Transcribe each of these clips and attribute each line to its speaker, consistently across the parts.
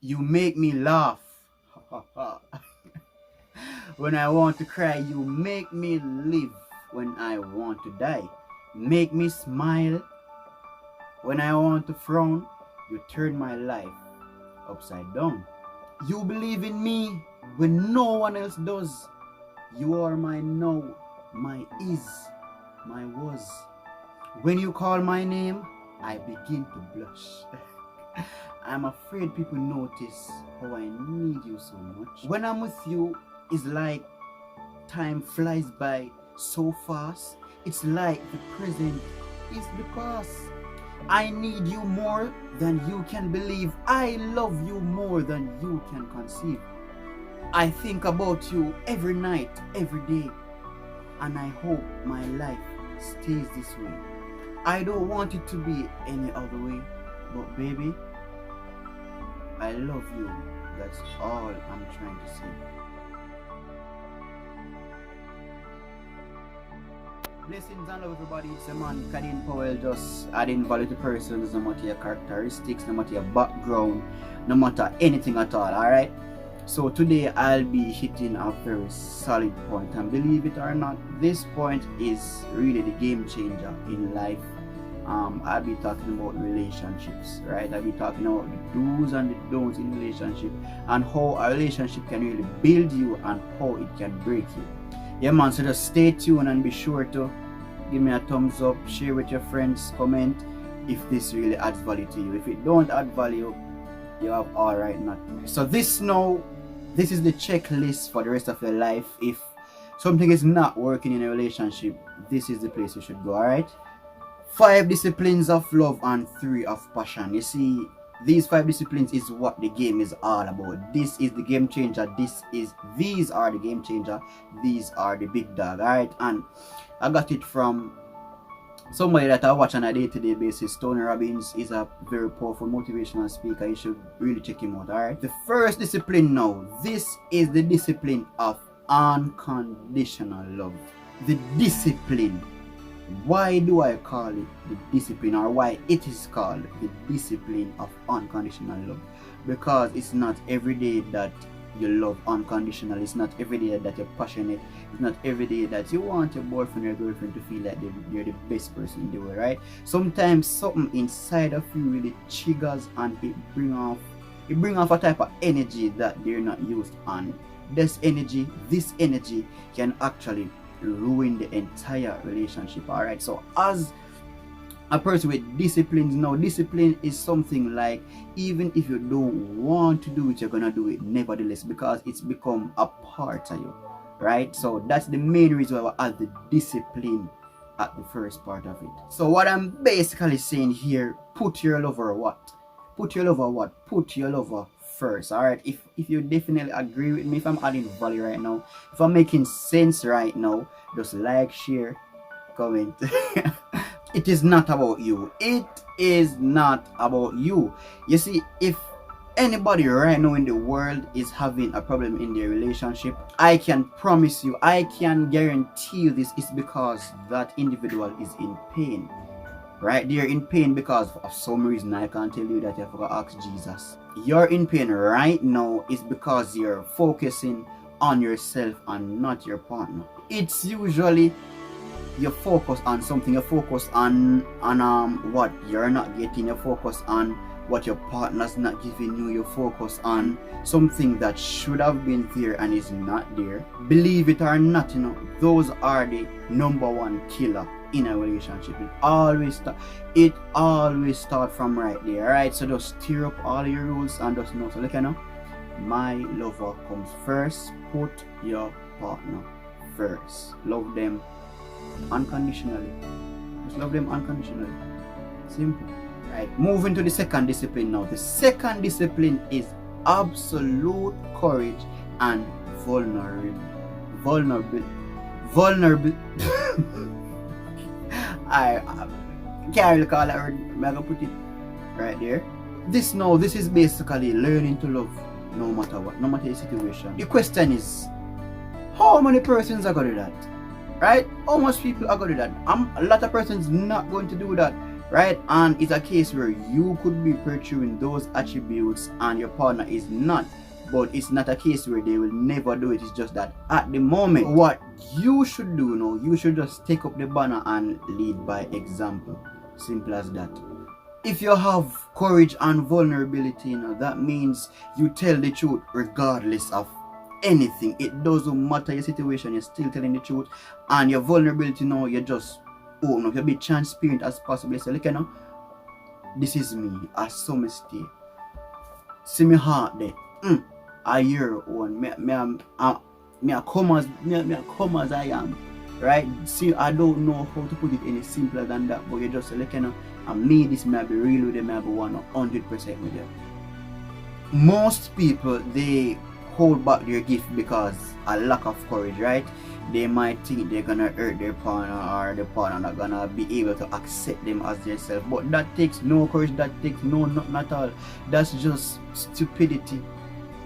Speaker 1: You make me laugh. When I want to cry, you make me live. When I want to die, make me smile. When I want to frown, you turn my life upside down. You believe in me when no one else does. You are my now, my is, my was. When you call my name, I begin to blush. I'm afraid people notice how I need you so much. When I'm with you, it's like time flies by so fast. It's like the present is the past. I need you more than you can believe. I love you more than you can conceive. I think about you every night, every day, and I hope my life stays this way. I don't want it to be any other way, but baby, I love you. That's all I'm trying to say. Blessings and love, everybody. It's a man, Kadane Powell, just adding value to persons, no matter your characteristics, no matter your background, no matter anything at all, alright? So today I'll be hitting a very solid point, and believe it or not, this point is really the game changer in life. I'll be talking about relationships, right? I'll be talking about the do's and the don'ts in relationship, and how a relationship can really build you and how it can break you. Yeah man, so just stay tuned and be sure to give me a thumbs up, share with your friends, comment if this really adds value to you. If it don't add value, you have all right not to. So this is the checklist for the rest of your life. If something is not working in a relationship, this is the place you should go, alright? 5 disciplines of love and 3 of passion. You see, these 5 disciplines is what the game is all about. This is the game changer. These are the game changer. These are the big dog, alright? And I got it from somebody that I watch on a day-to-day basis. Tony Robbins is a very powerful motivational speaker. You should really check him out, alright? The first discipline now, this is the discipline of unconditional love. The discipline. Why do I call it the discipline, or why it is called the discipline of unconditional love? Because it's not every day that you love unconditionally. It's not every day that you're passionate. It's not every day that you want your boyfriend or girlfriend to feel like they're the best person in the world, right? Sometimes something inside of you really triggers, and it bring off a type of energy that they're not used on. This energy can actually ruin the entire relationship, alright? So as a person with disciplines, now discipline is something like, even if you don't want to do it, you're gonna do it nevertheless, because it's become a part of you, right? So that's the main reason why I add the discipline at the first part of it. So what I'm basically saying here, put your lover first, alright? If you definitely agree with me, if I'm adding value right now, if I'm making sense right now, just like, share, comment. It is not about you. It is not about you. You see, if anybody right now in the world is having a problem in their relationship, I can promise you, I can guarantee you this is because that individual is in pain. Right? They're in pain because of some reason. I can't tell you that. You have to ask Jesus. You're in pain right now is because you're focusing on yourself and not your partner. It's usually you focus on something. You focus on what you're not getting. You focus on what your partner's not giving you. You focus on something that should have been there and is not there. Believe it or not, you know, those are the #1 killer in a relationship. It always start from right there, right? So just tear up all your rules and just know, so look, you know, my lover comes first. Put your partner first. Love them unconditionally. Just love them unconditionally. Simple. Right, moving to the second discipline now. The second discipline is absolute courage and vulnerable. I can't really call that word. I'm gonna put it right there. This is basically learning to love no matter what, no matter the situation. The question is, how many persons are gonna do that? Right? How much people are gonna do that? A lot of persons not going to do that. right? And it's a case where you could be pursuing those attributes and your partner is not. But it's not a case where they will never do it. It's just that at the moment, what you should do now, you should just take up the banner and lead by example. Simple as that. If you have courage and vulnerability, that means you tell the truth regardless of anything. It doesn't matter your situation, you're still telling the truth. And your vulnerability now, you just open up. You be transparent as possible. You say, look, this is me. I saw me stay. See me heart there. I hear one. Me come as I am. Right? See, I don't know how to put it any simpler than that. But you just say, look, and me, this may be real with them, may be 100% with them. Most people, they hold back their gift because a lack of courage, right? They might think they're gonna hurt their partner or the partner not gonna be able to accept them as themselves. But that takes no courage, that takes nothing at all. That's just stupidity,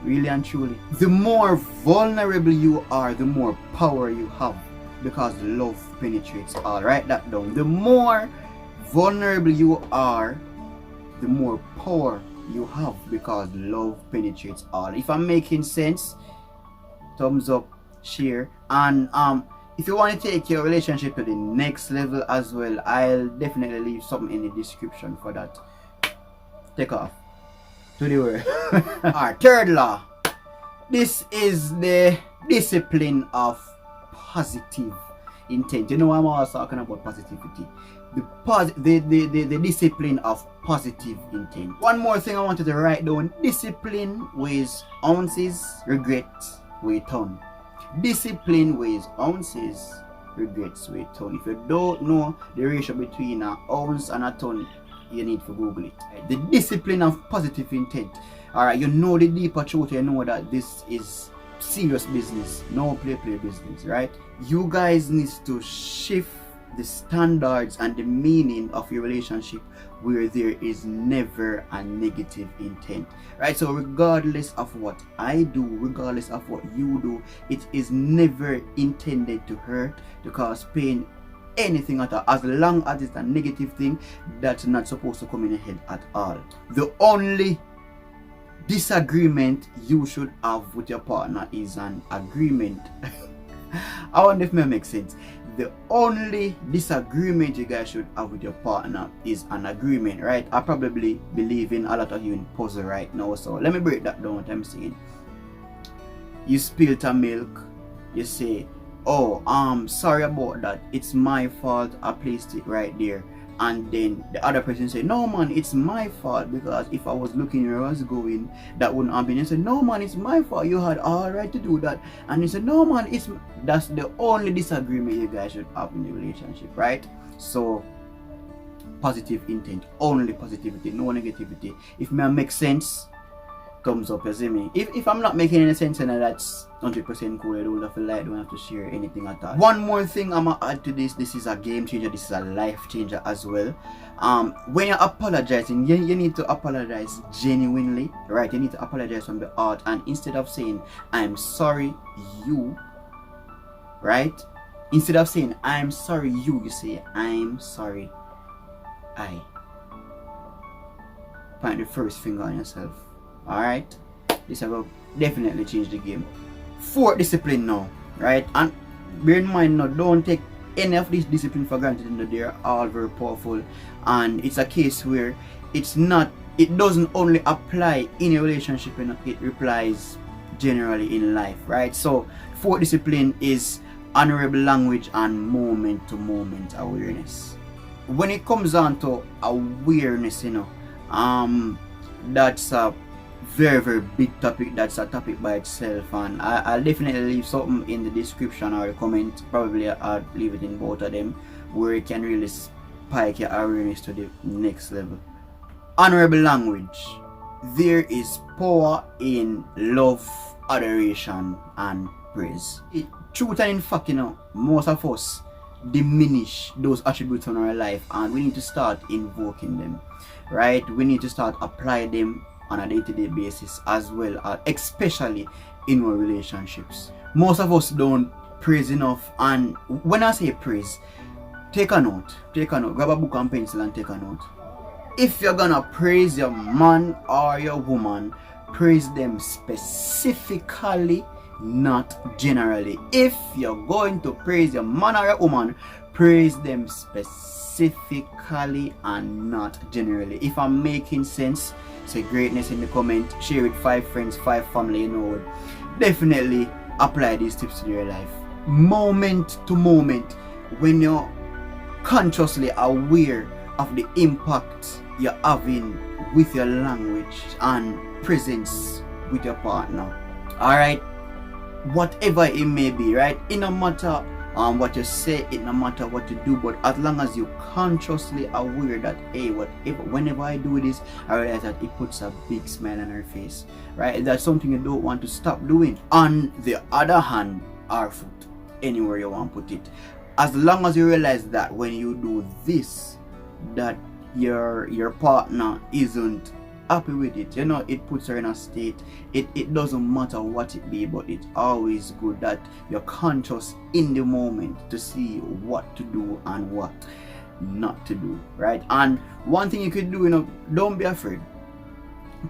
Speaker 1: really and truly. The more vulnerable you are, the more power you have, because love penetrates all. Write that down. The more vulnerable you are, the more power you have, because love penetrates all. If I'm making sense, thumbs up, share, and if you want to take your relationship to the next level as well, I'll definitely leave something in the description for that. Take off to the world. Alright, third law. This is the discipline of positive intent. You know, I'm always talking about positivity. The discipline of positive intent. One more thing I wanted to write down. Discipline weighs ounces, regret weighs ton. Discipline weighs ounces, regrets weighs ton. If you don't know the ratio between an ounce and a ton, you need to Google it. The discipline of positive intent. Alright, you know the deeper truth, you know that this is serious business, no play business, right? You guys need to shift the standards and the meaning of your relationship where there is never a negative intent, right? So regardless of what I do, regardless of what you do, it is never intended to hurt, to cause pain, anything at all. As long as it's a negative thing, that's not supposed to come in your head at all. The only disagreement you should have with your partner is an agreement. I wonder if it makes sense. The only disagreement you guys should have with your partner is an agreement, right? I probably believe in a lot of you in puzzle right now, so let me break that down. What I'm saying, you spilled a milk, you say, oh, sorry about that, it's my fault, I placed it right there. And then the other person say, no man, it's my fault, because if I was looking where I was going, that wouldn't happen. You say, no man, it's my fault, you had all right to do that. And you say, no man, that's the only disagreement you guys should have in the relationship, right? So positive intent, only positivity, no negativity. If may make sense, thumbs up, you see me. If I'm not making any sense, and that's 100% cool. I don't have to like, don't have to share anything at all. One more thing I'm gonna add to this. This is a game changer, this is a life changer as well. When you're apologizing, you need to apologize genuinely, right? You need to apologize from the heart, and instead of saying I'm sorry you, right? Instead of saying I'm sorry you say I'm sorry I. Point the first finger on yourself. Alright, this will definitely change the game. Fourth discipline now, right? And bear in mind now, don't take any of these discipline for granted. They're all very powerful, and it's a case where it doesn't only apply in a relationship, it applies generally in life, right? So fourth discipline is honorable language and moment to moment awareness. When it comes down to awareness, that's a very big topic. That's a topic by itself, and I'll definitely leave something in the description or the comment. Probably I'll leave it in both of them, where you can really spike your awareness to the next level. Honorable language. There is power in love, adoration, and praise. Truth and in fact, most of us diminish those attributes in our life, and we need to start invoking them, right? We need to start applying them on a day-to-day basis as well, especially in our relationships. Most of us don't praise enough, and when I say praise, take a note, grab a book and pencil and take a note. If you're gonna praise your man or your woman, praise them specifically, not generally. If you're going to praise your man or your woman, praise them specifically and not generally. If I'm making sense, say greatness in the comment, share with 5 friends, 5 family, you know. Definitely apply these tips to your life. Moment to moment, when you're consciously aware of the impact you're having with your language and presence with your partner. Alright, whatever it may be, right? It no matter what you say, it no matter what you do, but as long as you're consciously aware that, hey, whenever I do this, I realize that it puts a big smile on her face, right? That's something you don't want to stop doing. On the other hand, or foot, anywhere you want to put it, as long as you realize that when you do this, that your partner isn't happy with it, you know, it puts her in a state, it doesn't matter what it be, but it's always good that you're conscious in the moment to see what to do and what not to do, right? And one thing you could do, you know, don't be afraid,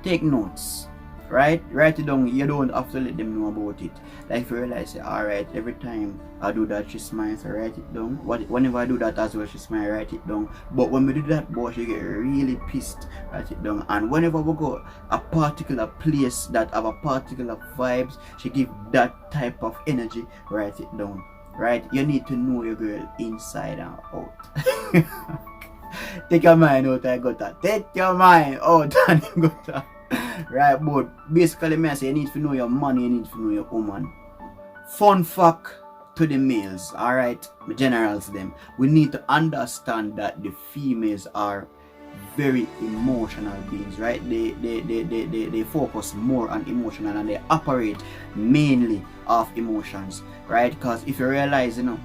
Speaker 1: take notes, right? Write it down. You don't have to let them know about it. Like if you realize, alright, every time I do that she smiles, I write it down. Whenever I do that as well, she smiles, I write it down. But when we do that, boy, she get really pissed, write it down. And whenever we go a particular place that have a particular vibes, she give that type of energy, write it down, right? You need to know your girl inside and out. Take your mind out, I got that. Take your mind out and you got that. Right, but basically I say you need to know your man, you need to know your woman. Fun fact to the males, alright, the generals them, we need to understand that the females are very emotional beings, right? They focus more on emotional and they operate mainly off emotions, right? Because if you realize, you know,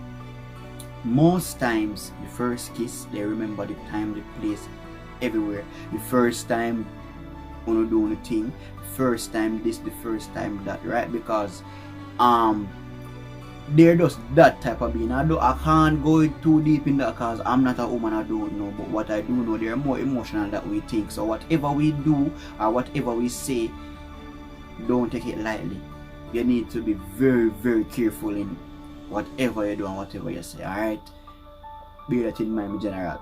Speaker 1: most times the first kiss, they remember the time, the place, everywhere. The first time when you do the thing, first time this, the first time that, right? Because they're just that type of being. I can't go too deep in that because I'm not a woman, I don't know, but what I do know, they're more emotional than we think. So whatever we do or whatever we say, don't take it lightly. You need to be very, very careful in whatever you do and whatever you say, alright? Bear that in mind, general.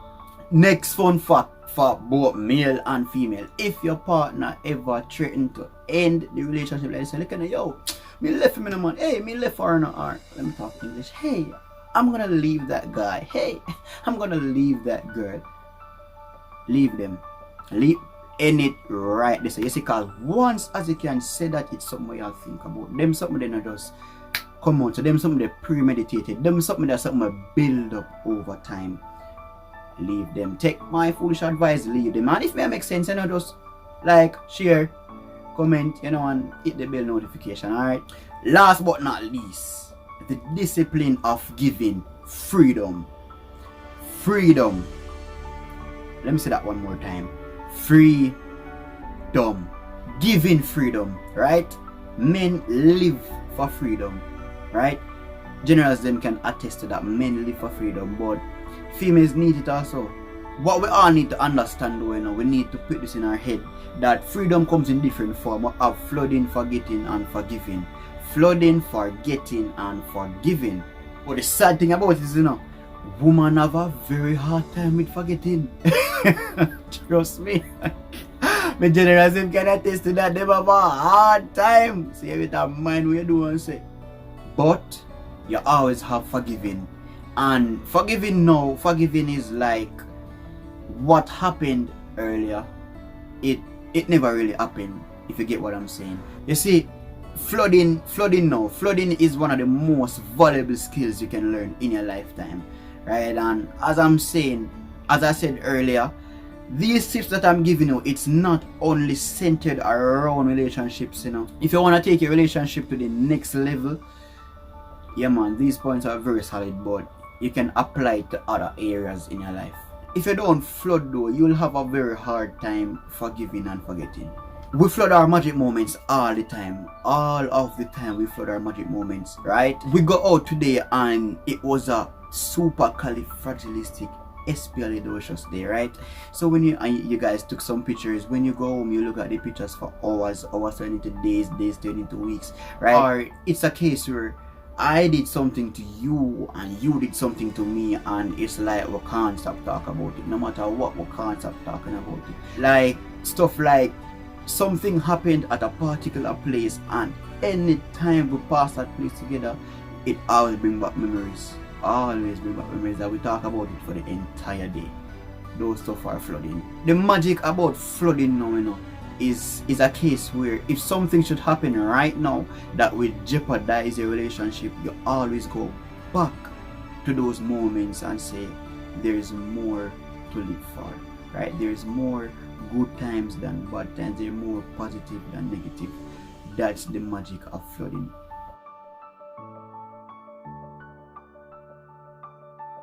Speaker 1: Next fun fact for both male and female: if your partner ever threatened to end the relationship, like say, look at yo, me left him in a man, hey, me left her in a heart. Let me talk English. Hey, I'm gonna leave that guy. Hey, I'm gonna leave that girl. Leave them. End it right this way. You see, cause once as you can say that, it's something you think about. Them something they not just come out. So them something they premeditated. Them something that's something they build up over time. Leave them. Take my foolish advice, leave them. And if it makes sense, you know, just like, share, comment, you know, and hit the bell notification. Alright. Last but not least, the discipline of giving. Freedom. Freedom. Let me say that one more time. Freedom. Giving freedom, right? Men live for freedom, right? Generals them can attest to that. Men live for freedom, but females need it also. What we all need to understand though, you know, we need to put this in our head, that freedom comes in different forms of flooding, forgetting, and forgiving. Flooding, forgetting, and forgiving. But the sad thing about it is, you know, women have a very hard time with forgetting. Trust me. My generals can attest to that. They have a hard time. See, every time mind what you do and say. But you always have forgiving. And forgiving now, forgiving is like what happened earlier. It never really happened, if you get what I'm saying. You see, flooding is one of the most valuable skills you can learn in your lifetime, right? And as I said earlier, these tips that I'm giving you, it's not only centered around relationships, you know. If you want to take your relationship to the next level, yeah man, these points are very solid, but you can apply it to other areas in your life. If you don't flood though, you'll have a very hard time forgiving and forgetting. We flood our magic moments all the time. All of the time we flood our magic moments, right? We go out today and it was a supercalifragilisticexpialidocious day, right? So when you guys took some pictures, when you go home, you look at the pictures for hours turn into days turn into weeks, right? Or it's a case where I did something to you and you did something to me, and it's like we can't stop talking about it. No matter what, we can't stop talking about it. Like stuff like something happened at a particular place, and anytime we pass that place together, it always bring back memories. Always bring back memories that we talk about it for the entire day. Those stuff are flooding. The magic about flooding now, is a case where if something should happen right now that will jeopardize your relationship, you always go back to those moments and say there is more to live for, right? There is more good times than bad times. There are more positive than negative. That's the magic of flooding.